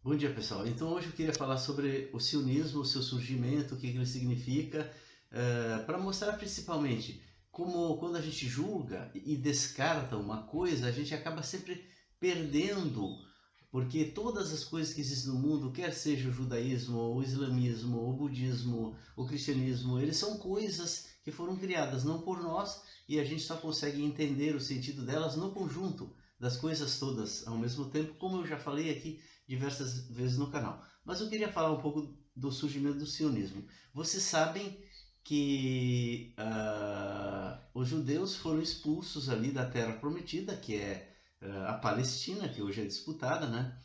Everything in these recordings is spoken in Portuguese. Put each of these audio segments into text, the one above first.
Bom dia, pessoal. Então, hoje eu queria falar sobre o sionismo, o seu surgimento, o que ele significa, para mostrar principalmente como quando a gente julga e descarta uma coisa, a gente acaba sempre perdendo, porque todas as coisas que existem no mundo, quer seja o judaísmo, o islamismo, o budismo, o cristianismo, eles são coisas que foram criadas não por nós e a gente só consegue entender o sentido delas no conjunto das coisas todas ao mesmo tempo, como eu já falei aqui diversas vezes no canal. Mas eu queria falar um pouco do surgimento do sionismo. Vocês sabem que os judeus foram expulsos ali da Terra Prometida, que é a Palestina, que hoje é disputada, né?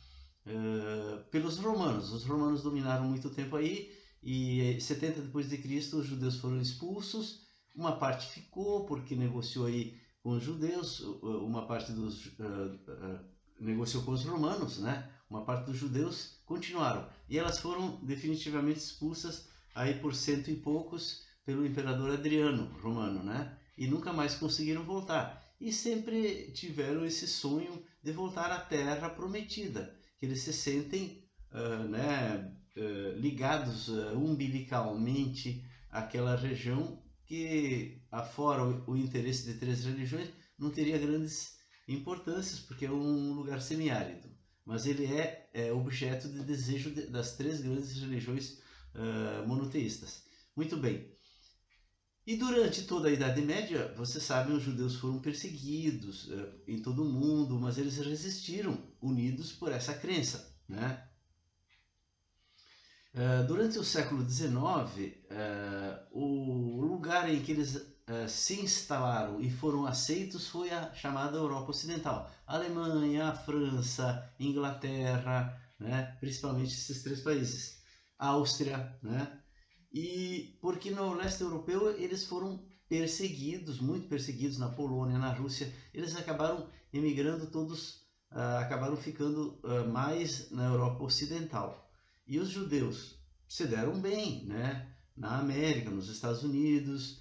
Pelos romanos. Os romanos dominaram muito tempo aí e 70 depois de Cristo os judeus foram expulsos. Uma parte ficou porque negociou aí com os judeus, uma parte dos negociou com os romanos, né? Uma parte dos judeus continuaram e elas foram definitivamente expulsas aí por cento e poucos pelo imperador Adriano romano, né? E nunca mais conseguiram voltar. E sempre tiveram esse sonho de voltar à Terra Prometida, que eles se sentem ligados umbilicalmente àquela região que, afora o interesse de três religiões, não teria grandes importâncias, porque é um lugar semiárido. Mas ele é objeto de desejo das três grandes religiões monoteístas. Muito bem. E durante toda a Idade Média, vocês sabem, os judeus foram perseguidos em todo o mundo, mas eles resistiram, unidos por essa crença, né? Durante o século XIX, o lugar em que eles se instalaram e foram aceitos foi a chamada Europa Ocidental. A Alemanha, a França, Inglaterra, né? Principalmente esses três países. A Áustria, né? E porque no leste europeu eles foram perseguidos, muito perseguidos, na Polônia, na Rússia, eles acabaram emigrando todos, acabaram ficando mais na Europa Ocidental. E os judeus se deram bem, né? Na América, nos Estados Unidos,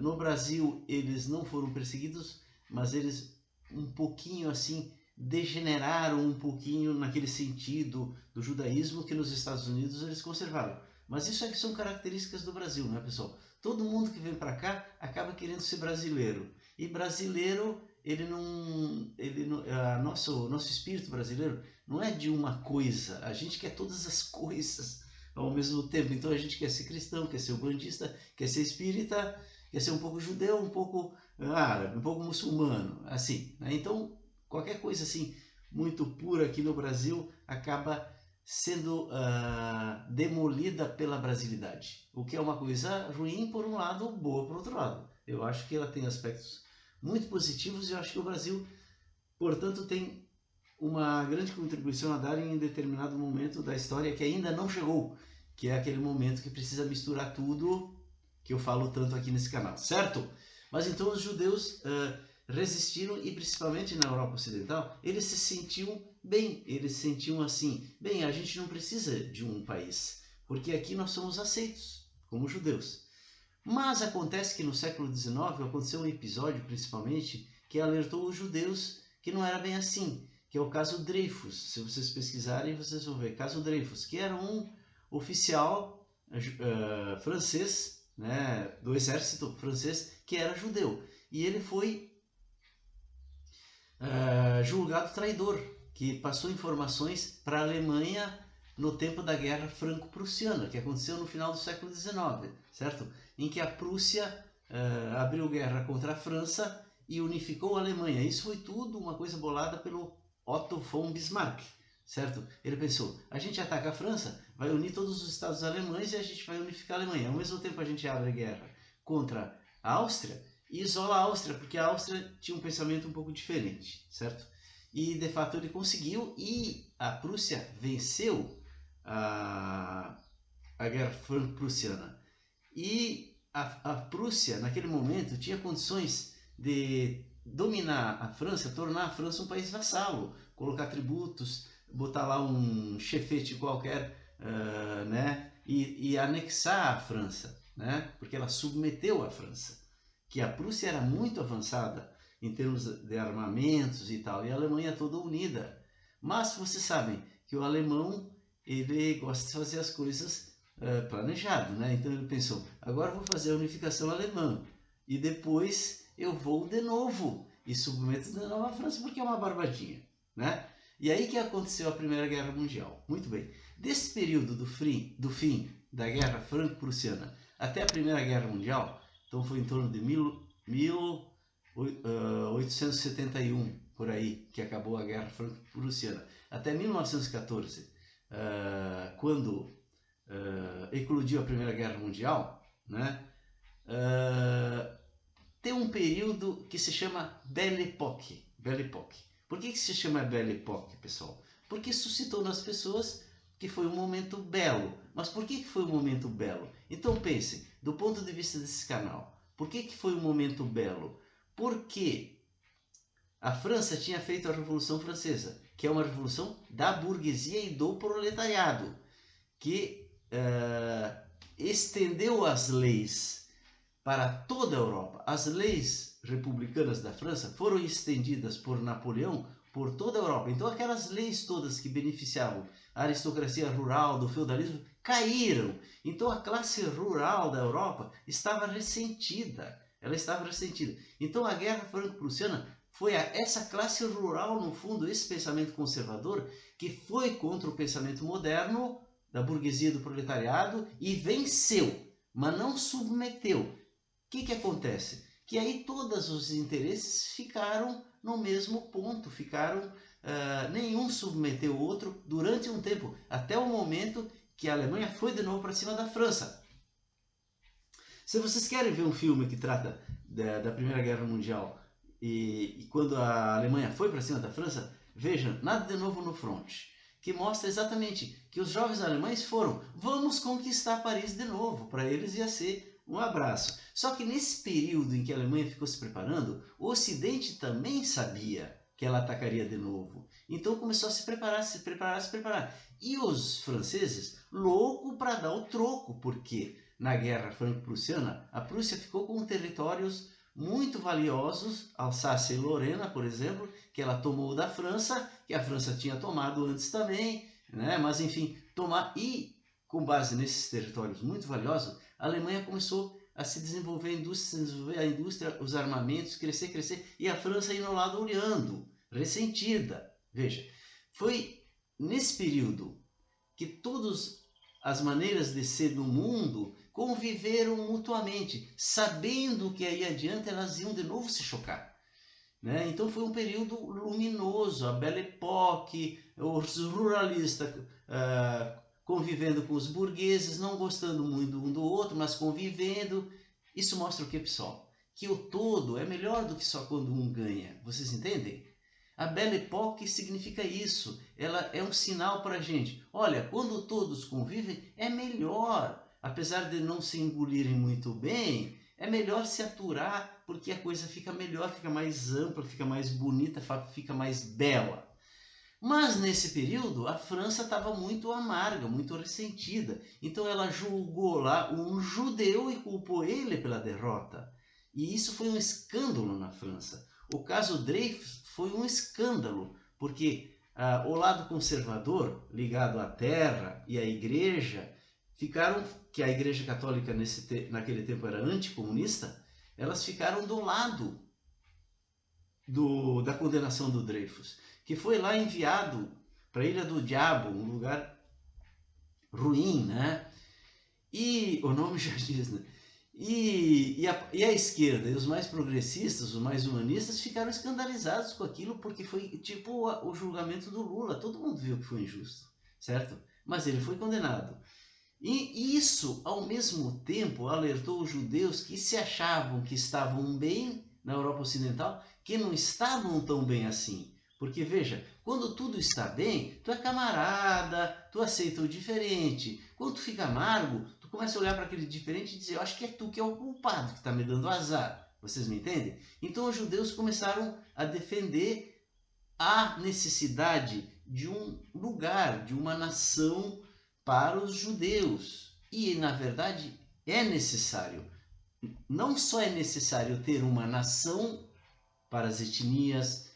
no Brasil eles não foram perseguidos, mas eles um pouquinho assim degeneraram um pouquinho naquele sentido do judaísmo que nos Estados Unidos eles conservaram. Mas isso é que são características do Brasil, né, pessoal? Todo mundo que vem para cá acaba querendo ser brasileiro. E brasileiro, nosso espírito brasileiro não é de uma coisa. A gente quer todas as coisas ao mesmo tempo. Então a gente quer ser cristão, quer ser bandista, quer ser espírita, quer ser um pouco judeu, um pouco árabe, um pouco muçulmano, assim, né? Então qualquer coisa assim muito pura aqui no Brasil acaba sendo demolida pela brasilidade, o que é uma coisa ruim por um lado, boa por outro lado. Eu acho que ela tem aspectos muito positivos e eu acho que o Brasil, portanto, tem uma grande contribuição a dar em determinado momento da história que ainda não chegou, que é aquele momento que precisa misturar tudo que eu falo tanto aqui nesse canal, certo? Mas então os judeus resistiram e principalmente na Europa Ocidental, eles se sentiam bem, eles se sentiam assim, bem, a gente não precisa de um país, porque aqui nós somos aceitos como judeus. Mas acontece que no século XIX aconteceu um episódio, principalmente, que alertou os judeus que não era bem assim, que é o caso Dreyfus. Se vocês pesquisarem, vocês vão ver. Caso Dreyfus, que era um oficial francês, né, do exército francês, que era judeu. E ele foi julgado traidor, que passou informações para a Alemanha no tempo da Guerra Franco-Prussiana, que aconteceu no final do século XIX, certo? Em que a Prússia abriu guerra contra a França e unificou a Alemanha. Isso foi tudo uma coisa bolada pelo Otto von Bismarck, certo? Ele pensou, a gente ataca a França, vai unir todos os estados alemães e a gente vai unificar a Alemanha. Ao mesmo tempo a gente abre guerra contra a Áustria e isola a Áustria, porque a Áustria tinha um pensamento um pouco diferente, certo? E de fato ele conseguiu e a Prússia venceu a Guerra Franco-Prussiana. E a Prússia, naquele momento, tinha condições de dominar a França, tornar a França um país vassalo, colocar tributos, botar lá um chefete qualquer, né? E anexar a França, né? Porque ela submeteu a França, que a Prússia era muito avançada em termos de armamentos e tal, e a Alemanha toda unida. Mas vocês sabem que o alemão ele gosta de fazer as coisas planejado, né? Então ele pensou, agora eu vou fazer a unificação alemã e depois eu vou de novo e submeto de novo a França porque é uma barbadinha, né? E aí que aconteceu a Primeira Guerra Mundial. Muito bem. Desse período do fim da Guerra Franco-Prussiana até a Primeira Guerra Mundial, então foi em torno de 1871, por aí, que acabou a Guerra Franco-Prussiana, até 1914, quando eclodiu a Primeira Guerra Mundial, né? Tem um período que se chama Belle Époque. Belle Époque. Por que se chama Belle Époque, pessoal? Porque suscitou nas pessoas que foi um momento belo. Mas por que foi um momento belo? Então pense, do ponto de vista desse canal, por que foi um momento belo? Porque a França tinha feito a Revolução Francesa, que é uma revolução da burguesia e do proletariado, que estendeu as leis para toda a Europa. As leis republicanas da França foram estendidas por Napoleão por toda a Europa. Então aquelas leis todas que beneficiavam a aristocracia rural do feudalismo caíram. Então a classe rural da Europa estava ressentida. Ela estava ressentida. Então a Guerra Franco-Prussiana foi essa classe rural, no fundo, esse pensamento conservador, que foi contra o pensamento moderno da burguesia e do proletariado e venceu, mas não submeteu. O que acontece? Que aí todos os interesses ficaram no mesmo ponto, nenhum submeteu o outro durante um tempo, até o momento que a Alemanha foi de novo para cima da França. Se vocês querem ver um filme que trata da Primeira Guerra Mundial e quando a Alemanha foi para cima da França, vejam Nada de Novo no Front, que mostra exatamente que os jovens alemães vamos conquistar Paris de novo. Para eles ia ser um abraço. Só que nesse período em que a Alemanha ficou se preparando, o Ocidente também sabia que ela atacaria de novo. Então começou a se preparar. E os franceses, louco para dar o troco, porque na Guerra Franco-Prussiana, a Prússia ficou com territórios muito valiosos, Alsácia e Lorena, por exemplo, que ela tomou da França, que a França tinha tomado antes também, né? Mas enfim, e com base nesses territórios muito valiosos, a Alemanha começou a se desenvolver a indústria, os armamentos, crescer, e a França indo lá olhando, ressentida. Veja, foi nesse período que todas as maneiras de ser do mundo conviveram mutuamente, sabendo que aí adiante elas iam de novo se chocar. Né? Então foi um período luminoso, a Belle Époque, os ruralistas convivendo com os burgueses, não gostando muito um do outro, mas convivendo. Isso mostra o que, pessoal? Que o todo é melhor do que só quando um ganha. Vocês entendem? A Belle Époque significa isso. Ela é um sinal para a gente. Olha, quando todos convivem, é melhor. Apesar de não se engolirem muito bem, é melhor se aturar, porque a coisa fica melhor, fica mais ampla, fica mais bonita, fica mais bela. Mas nesse período a França estava muito amarga, muito ressentida. Então ela julgou lá um judeu e culpou ele pela derrota. E isso foi um escândalo na França. O caso Dreyfus foi um escândalo, porque o lado conservador, ligado à terra e à igreja, que a igreja católica naquele tempo era anticomunista, elas ficaram do lado da condenação do Dreyfus, que foi lá enviado para a Ilha do Diabo, um lugar ruim, né? E o nome já diz, né? E a esquerda e os mais progressistas, os mais humanistas, ficaram escandalizados com aquilo, porque foi tipo o julgamento do Lula. Todo mundo viu que foi injusto, certo? Mas ele foi condenado. E isso, ao mesmo tempo, alertou os judeus que se achavam que estavam bem na Europa Ocidental, que não estavam tão bem assim. Porque, veja, quando tudo está bem, tu é camarada, tu aceita o diferente. Quando tu fica amargo, tu começa a olhar para aquele diferente e dizer, eu acho que é tu que é o culpado, que está me dando azar. Vocês me entendem? Então os judeus começaram a defender a necessidade de um lugar, de uma nação para os judeus. E, na verdade, é necessário. Não só é necessário ter uma nação para as etnias,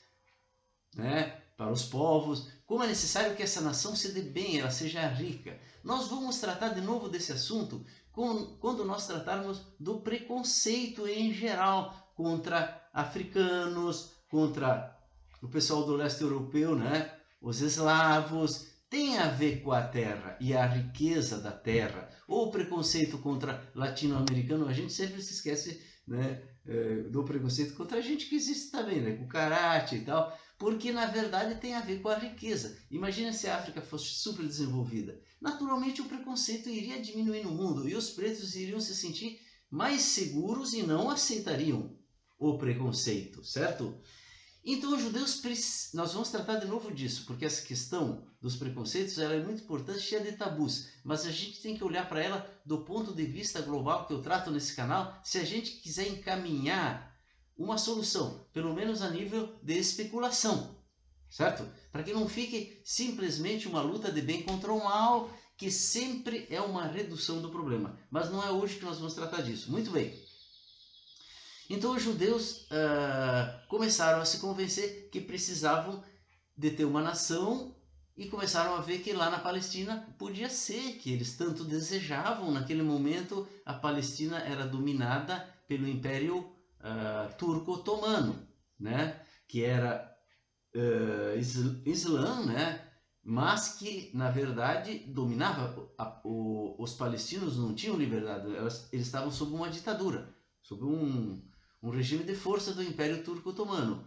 né, para os povos, como é necessário que essa nação se dê bem, ela seja rica. Nós vamos tratar de novo desse assunto quando nós tratarmos do preconceito em geral contra africanos, contra o pessoal do leste europeu, né? Os eslavos. Tem a ver com a terra e a riqueza da terra, ou o preconceito contra latino-americano. A gente sempre se esquece, né, do preconceito contra a gente que existe também, né, com o karate e tal, porque na verdade tem a ver com a riqueza. Imagina se a África fosse super desenvolvida. Naturalmente o preconceito iria diminuir no mundo e os pretos iriam se sentir mais seguros e não aceitariam o preconceito, certo? Então os judeus, nós vamos tratar de novo disso, porque essa questão dos preconceitos ela é muito importante, cheia de tabus, mas a gente tem que olhar para ela do ponto de vista global que eu trato nesse canal, se a gente quiser encaminhar uma solução, pelo menos a nível de especulação, certo? Para que não fique simplesmente uma luta de bem contra o mal, que sempre é uma redução do problema, mas não é hoje que nós vamos tratar disso. Muito bem. Então os judeus começaram a se convencer que precisavam de ter uma nação e começaram a ver que lá na Palestina podia ser, que eles tanto desejavam. Naquele momento a Palestina era dominada pelo Império Turco-Otomano, né? Que era Islã, né? Mas que na verdade dominava. Os palestinos não tinham liberdade, eles estavam sob uma ditadura, sob um regime de força do Império Turco-Otomano,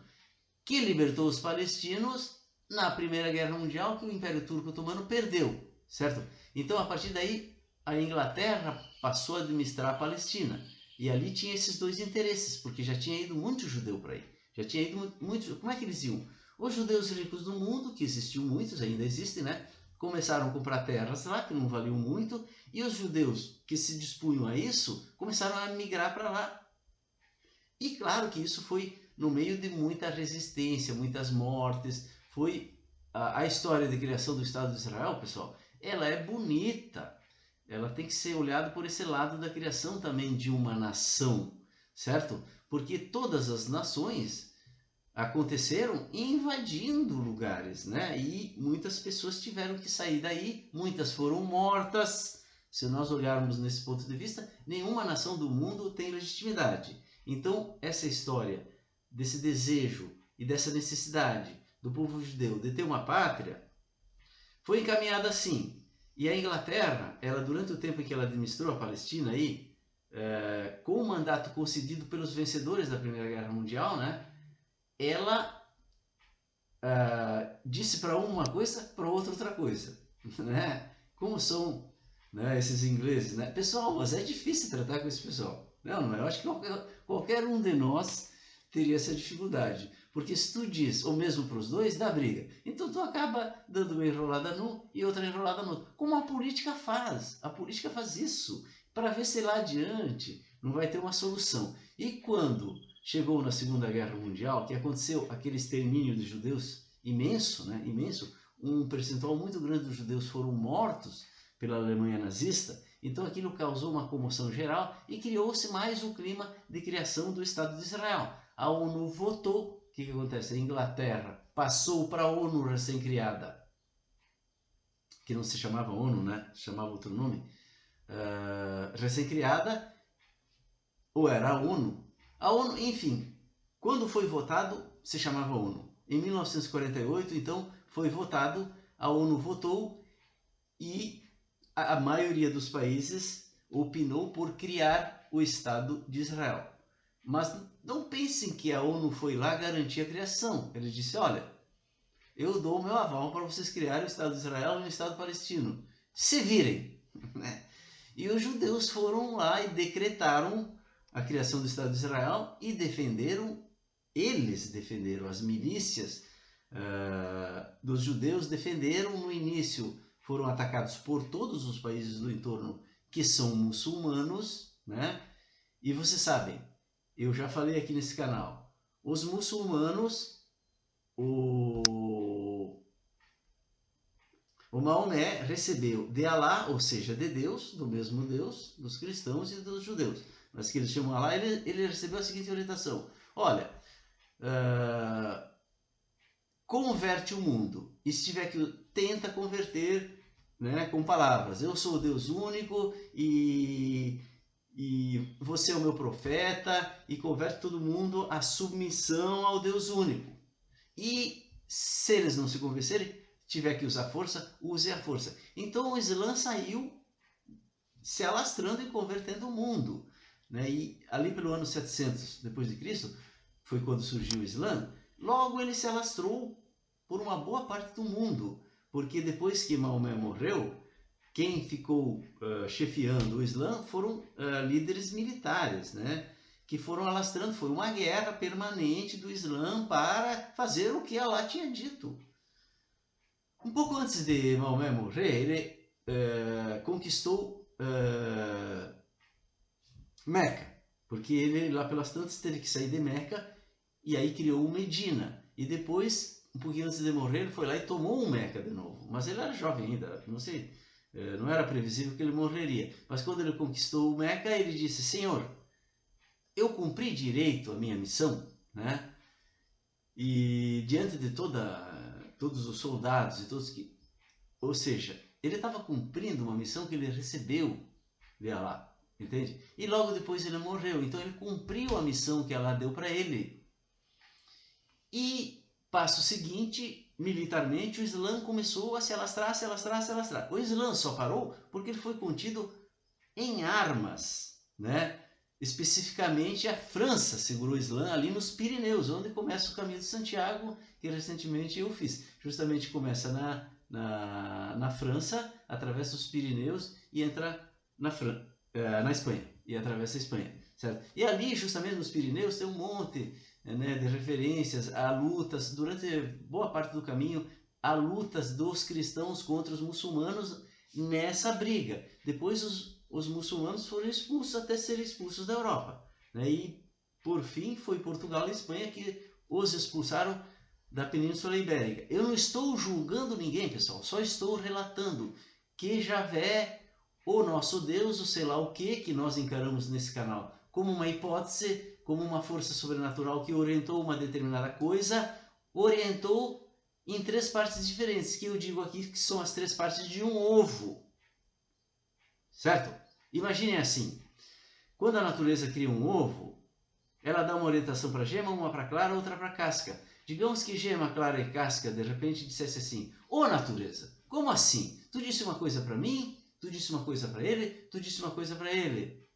que libertou os palestinos na Primeira Guerra Mundial, que o Império Turco-Otomano perdeu, certo? Então, a partir daí, a Inglaterra passou a administrar a Palestina. E ali tinha esses dois interesses, porque já tinha ido muito judeu para aí. Já tinha ido muito... Como é que eles iam? Os judeus ricos do mundo, que existiam muitos, ainda existem, né? Começaram a comprar terras lá, que não valiam muito, e os judeus que se dispunham a isso, começaram a migrar para lá. E claro que isso foi no meio de muita resistência, muitas mortes. Foi a história de criação do Estado de Israel, pessoal, ela é bonita. Ela tem que ser olhada por esse lado da criação também de uma nação, certo? Porque todas as nações aconteceram invadindo lugares, né? E muitas pessoas tiveram que sair daí, muitas foram mortas. Se nós olharmos nesse ponto de vista, nenhuma nação do mundo tem legitimidade. Então, essa história desse desejo e dessa necessidade do povo judeu de ter uma pátria foi encaminhada assim. E a Inglaterra, ela durante o tempo em que ela administrou a Palestina aí, com o mandato concedido pelos vencedores da Primeira Guerra Mundial, né, ela disse para uma coisa, para outra coisa, né? Como são, né, esses ingleses, né? Pessoal, mas é difícil tratar com esse pessoal. Não, eu acho que qualquer um de nós teria essa dificuldade. Porque se tu diz o mesmo para os dois, dá briga. Então tu acaba dando uma enrolada num e outra enrolada no outro. Como a política faz. A política faz isso para ver se lá adiante não vai ter uma solução. E quando chegou na Segunda Guerra Mundial, que aconteceu aquele extermínio de judeus imenso, né? Imenso, um percentual muito grande dos judeus foram mortos pela Alemanha nazista. Então aquilo causou uma comoção geral e criou-se mais o clima de criação do Estado de Israel. A ONU votou. O que acontece? A Inglaterra passou para a ONU recém-criada, que não se chamava ONU, né? Se chamava outro nome. Recém-criada, ou era a ONU. A ONU, enfim, quando foi votado, se chamava ONU. Em 1948, então, foi votado, a ONU votou e a maioria dos países opinou por criar o Estado de Israel. Mas não pensem que a ONU foi lá garantir a criação. Ele disse, olha, eu dou o meu aval para vocês criarem o Estado de Israel e o Estado palestino. Se virem. E os judeus foram lá e decretaram a criação do Estado de Israel e eles defenderam, as milícias dos judeus defenderam. No início foram atacados por todos os países do entorno que são muçulmanos, né? E vocês sabem, eu já falei aqui nesse canal, os muçulmanos, o Maomé recebeu de Alá, ou seja, de Deus, do mesmo Deus, dos cristãos e dos judeus, mas que eles chamam Alá, ele recebeu a seguinte orientação: olha, converte o mundo. E se tiver que tenta converter, né, com palavras. Eu sou o Deus único e você é o meu profeta, e converte todo mundo à submissão ao Deus único. E se eles não se convencerem, tiver que usar força, use a força. Então o Islã saiu se alastrando e convertendo o mundo, né? E ali pelo ano 700 depois de Cristo, foi quando surgiu o Islã. Logo ele se alastrou por uma boa parte do mundo, porque depois que Maomé morreu, quem ficou chefiando o Islã foram líderes militares, né? Que foram alastrando. Foi uma guerra permanente do Islã para fazer o que Allah tinha dito. Um pouco antes de Maomé morrer, ele conquistou Meca, porque ele lá pelas tantas teve que sair de Meca e aí criou o Medina. E depois, um pouquinho antes de morrer, ele foi lá e tomou o Meca de novo. Mas ele era jovem ainda, não era previsível que ele morreria. Mas quando ele conquistou o Meca, ele disse: Senhor, eu cumpri direito a minha missão, né? E diante de todos os soldados e todos que... Ou seja, ele estava cumprindo uma missão que ele recebeu de Allah, entende? E logo depois ele morreu, então ele cumpriu a missão que Allah deu para ele. E passo seguinte, militarmente, o Islã começou a se alastrar, se alastrar, se alastrar. O Islã só parou porque ele foi contido em armas, né? Especificamente a França segurou o Islã ali nos Pirineus, onde começa o caminho de Santiago, que recentemente eu fiz. Justamente começa na França, atravessa os Pirineus e entra na Espanha, e atravessa a Espanha, certo? E ali, justamente nos Pirineus, tem um monte, né, de referências a lutas, durante boa parte do caminho, a lutas dos cristãos contra os muçulmanos nessa briga. Depois os muçulmanos foram expulsos até serem expulsos da Europa, né? E por fim foi Portugal e Espanha que os expulsaram da Península Ibérica. Eu não estou julgando ninguém, pessoal, só estou relatando que Javé, o nosso Deus, o sei lá o que nós encaramos nesse canal como uma hipótese, como uma força sobrenatural que orientou uma determinada coisa, orientou em 3 partes diferentes, que eu digo aqui que são as 3 partes de um ovo. Certo? Imaginem assim, quando a natureza cria um ovo, ela dá uma orientação para a gema, uma para a clara, outra para a casca. Digamos que gema, clara e casca de repente dissesse assim: ô natureza, como assim? Tu disse uma coisa para mim, tu disse uma coisa para ele, tu disse uma coisa para ele.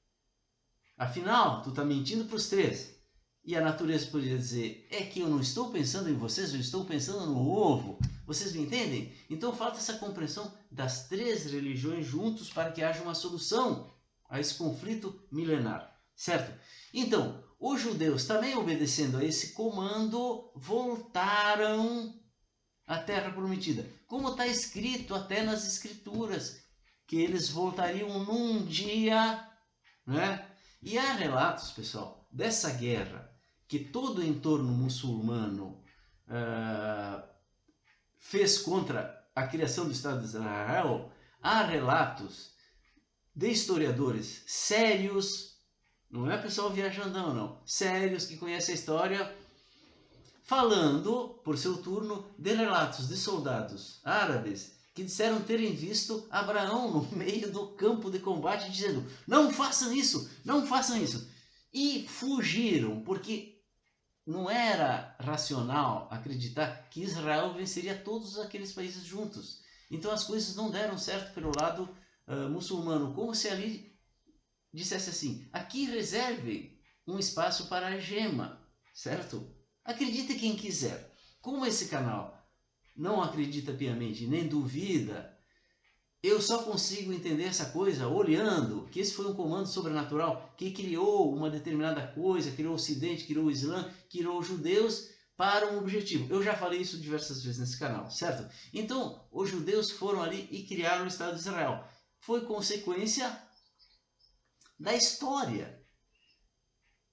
Afinal, tu está mentindo para os 3. E a natureza poderia dizer: é que eu não estou pensando em vocês, eu estou pensando no ovo. Vocês me entendem? Então falta essa compreensão das 3 religiões juntos para que haja uma solução a esse conflito milenar, certo? Então, os judeus, também obedecendo a esse comando, voltaram à Terra Prometida. Como está escrito até nas Escrituras, que eles voltariam num dia, né? E há relatos, pessoal, dessa guerra que todo o entorno muçulmano fez contra a criação do Estado de Israel. Há relatos de historiadores sérios, não é pessoal viajandão não, sérios que conhecem a história, falando, por seu turno, de relatos de soldados árabes que disseram terem visto Abraão no meio do campo de combate, dizendo: não façam isso, não façam isso. E fugiram, porque não era racional acreditar que Israel venceria todos aqueles países juntos. Então as coisas não deram certo pelo lado muçulmano, como se ali dissesse assim: aqui reserve um espaço para a gema, certo? Acredite quem quiser. Como esse canal não acredita piamente, nem duvida, eu só consigo entender essa coisa olhando que esse foi um comando sobrenatural que criou uma determinada coisa, criou o Ocidente, criou o Islã, criou os judeus para um objetivo. Eu já falei isso diversas vezes nesse canal, certo? Então, os judeus foram ali e criaram o Estado de Israel. Foi consequência da história.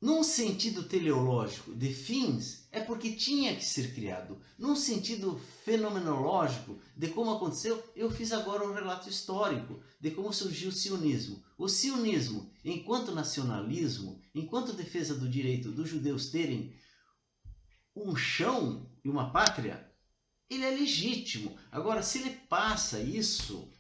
Num sentido teleológico de fins, é porque tinha que ser criado. Num sentido fenomenológico de como aconteceu, eu fiz agora um relato histórico de como surgiu o sionismo. O sionismo, enquanto nacionalismo, enquanto defesa do direito dos judeus terem um chão e uma pátria, ele é legítimo. Agora, se ele passa isso,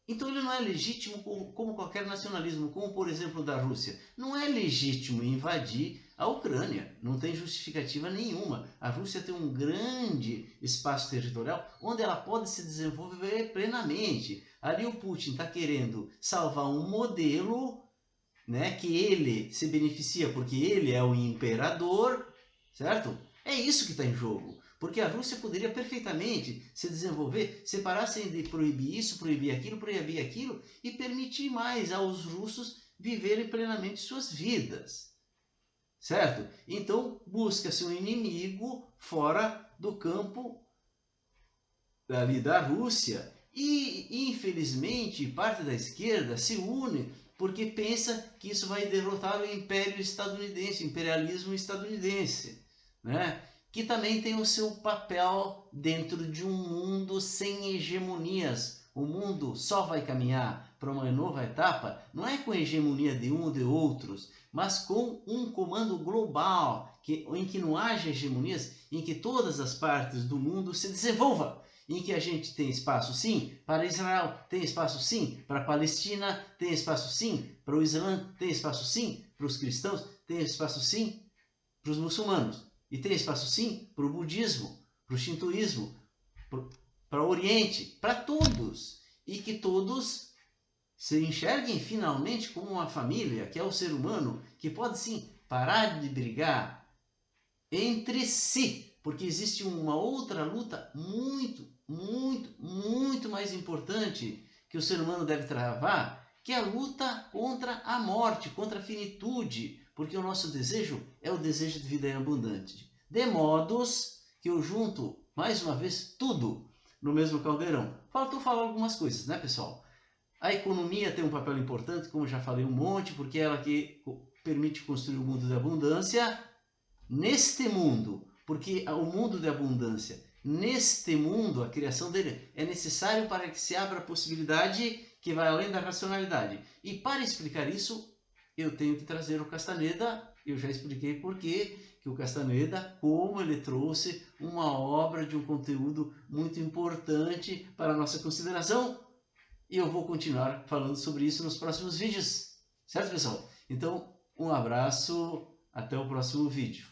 então ele não é legítimo como qualquer nacionalismo, como por exemplo da Rússia. Não é legítimo invadir a Ucrânia, não tem justificativa nenhuma. A Rússia tem um grande espaço territorial onde ela pode se desenvolver plenamente. Ali o Putin está querendo salvar um modelo, né, que ele se beneficia porque ele é o imperador, certo? É isso que está em jogo. Porque a Rússia poderia perfeitamente se desenvolver, separar-se de proibir isso, proibir aquilo e permitir mais aos russos viverem plenamente suas vidas, certo? Então busca-se um inimigo fora do campo ali da Rússia e infelizmente parte da esquerda se une porque pensa que isso vai derrotar o império estadunidense, o imperialismo estadunidense, né? Que também tem o seu papel dentro de um mundo sem hegemonias. O mundo só vai caminhar para uma nova etapa, não é com a hegemonia de um ou de outros, mas com um comando global, em que não haja hegemonias, em que todas as partes do mundo se desenvolvam, em que a gente tem espaço sim para Israel, tem espaço sim para a Palestina, tem espaço sim para o Islã, tem espaço sim para os cristãos, tem espaço sim para os muçulmanos. E tem espaço sim para o budismo, para o shintoísmo, para o Oriente, para todos. E que todos se enxerguem finalmente como uma família, que é o ser humano, que pode sim parar de brigar entre si, porque existe uma outra luta muito mais importante que o ser humano deve travar, que é a luta contra a morte, contra a finitude, porque o nosso desejo é o desejo de vida abundante. De modos que eu junto, mais uma vez, tudo no mesmo caldeirão. Faltou falar algumas coisas, né, pessoal? A economia tem um papel importante, como já falei um monte, porque é ela que permite construir um mundo de abundância neste mundo, porque o mundo de abundância, neste mundo, a criação dele é necessário para que se abra a possibilidade que vai além da racionalidade. E para explicar isso, eu tenho que trazer o Castaneda. Eu já expliquei por que o Castaneda, como ele trouxe uma obra de um conteúdo muito importante para a nossa consideração. E eu vou continuar falando sobre isso nos próximos vídeos. Certo, pessoal? Então, um abraço, até o próximo vídeo.